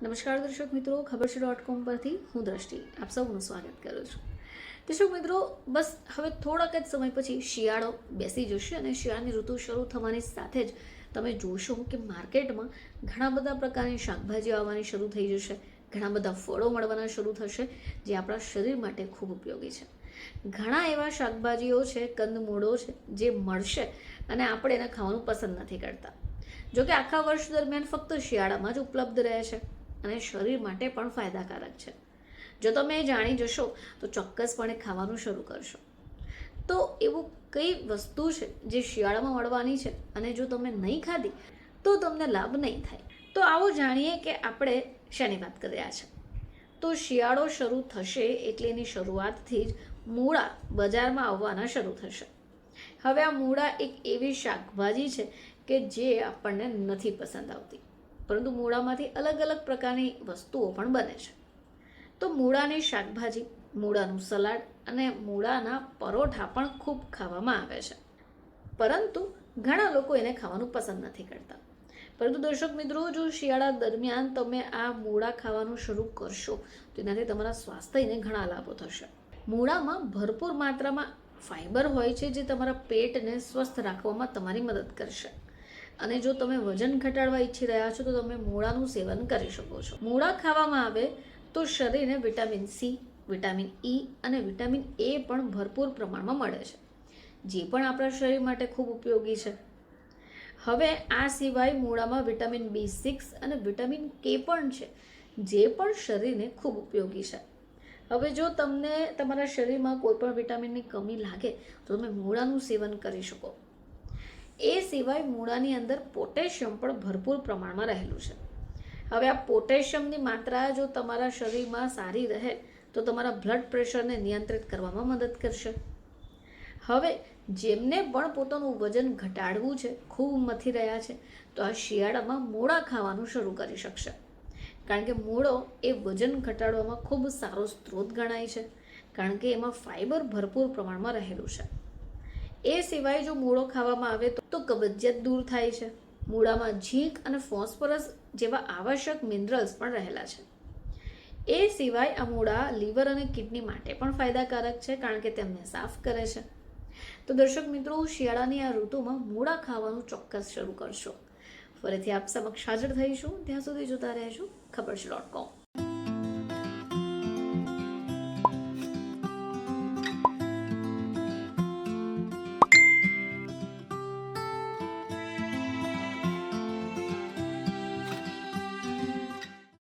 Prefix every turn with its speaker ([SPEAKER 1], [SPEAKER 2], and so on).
[SPEAKER 1] નમસ્કાર દર્શક મિત્રો, ખબર છે .com પરથી હું દ્રષ્ટિ આપ સૌનું સ્વાગત કરું છું. દર્શક મિત્રો, બસ હવે થોડાક જ સમય પછી શિયાળો બેસી જશે અને શિયાળાની ઋતુ શરૂ થવાની સાથે જ તમે જોશો કે માર્કેટમાં ઘણા બધા પ્રકારની શાકભાજીઓ આવવાની શરૂ થઈ જશે, ઘણા બધા ફળો મળવાના શરૂ થશે જે આપણા શરીર માટે ખૂબ ઉપયોગી છે. ઘણા એવા શાકભાજીઓ છે, કંદમૂળો છે જે મળશે અને આપણે એને ખાવાનું પસંદ નથી કરતા. જોકે આખા વર્ષ દરમિયાન ફક્ત શિયાળામાં જ ઉપલબ્ધ રહે છે અને શરીર માટે પણ ફાયદાકારક છે. જો તમે એ જાણી જશો તો ચોક્કસપણે ખાવાનું શરૂ કરશો. તો એવું કઈ વસ્તુ છે જે શિયાળામાં મળવાની છે અને જો તમે નહીં ખાધી તો તમને લાભ નહીં થાય? તો આવો જાણીએ કે આપણે શેની વાત કરી રહ્યા છે. તો શિયાળો શરૂ થશે એટલે એની શરૂઆતથી જ મૂળા બજારમાં આવવાના શરૂ થશે. હવે આ મૂળા એક એવી શાકભાજી છે કે જે આપણને નથી પસંદ આવતી, પરંતુ મૂળામાંથી અલગ અલગ પ્રકારની વસ્તુઓ પણ બને છે. તો મૂળાની શાકભાજી, મૂળાનું સલાડ અને મૂળાના પરોઠા પણ ખૂબ ખાવામાં આવે છે, પરંતુ ઘણા લોકો એને ખાવાનું પસંદ નથી કરતા. પરંતુ દર્શક મિત્રો, જો શિયાળા દરમિયાન તમે આ મૂળા ખાવાનું શરૂ કરશો તો એનાથી તમારા સ્વાસ્થ્યને ઘણા લાભો થશે. મૂળામાં ભરપૂર માત્રામાં ફાઇબર હોય છે જે તમારા પેટને સ્વસ્થ રાખવામાં તમારી મદદ કરશે. અને જો તમે વજન ઘટાડવા ઈચ્છી રહ્યા છો તો તમે મૂળાનું સેવન કરી શકો છો. મૂળા ખાવામાં આવે તો શરીરને વિટામિન સી, વિટામિન ઈ અને વિટામિન એ પણ ભરપૂર પ્રમાણમાં મળે છે, જે પણ આપણા શરીર માટે ખૂબ ઉપયોગી છે. હવે આ સિવાય મૂળામાં વિટામિન B6 અને વિટામિન કે પણ છે, જે પણ શરીરને ખૂબ ઉપયોગી છે. હવે જો તમને તમારા શરીરમાં કોઈ પણ વિટામિનની કમી લાગે તો તમે મૂળાનું સેવન કરી શકો. એ સિવાય મૂળાની અંદર પોટેશિયમ પણ ભરપૂર પ્રમાણમાં રહેલું છે. હવે આ પોટેશિયમની માત્રા જો તમારા શરીરમાં સારી રહે તો તમારા બ્લડ પ્રેશરને નિયંત્રિત કરવામાં મદદ કરશે. હવે જેમને પણ પોતાનું વજન ઘટાડવું છે, ખૂબ મથી રહ્યા છે, તો આ શિયાળામાં મૂળા ખાવાનું શરૂ કરી શકશે. કારણ કે મૂળો એ વજન ઘટાડવામાં ખૂબ સારો સ્ત્રોત ગણાય છે, કારણ કે એમાં ફાઇબર ભરપૂર પ્રમાણમાં રહેલું છે. એ સિવાય જો મૂળો ખાવામાં આવે તો કબજિયાત દૂર થાય છે. મૂળામાં ઝીંક અને ફોસ્ફરસ જેવા આવશ્યક મિનરલ્સ પણ રહેલા છે. એ સિવાય આ મૂળા લીવર અને કિડની માટે પણ ફાયદાકારક છે, કારણ કે તેમને સાફ કરે છે. તો દર્શક મિત્રો, શિયાળાની આ ઋતુમાં મૂળા ખાવાનું ચોક્કસ શરૂ કરશો. ફરીથી આપ સમક્ષ હાજર થઈશું. ત્યાં સુધી જોતા રહેજો ખબર છે .com.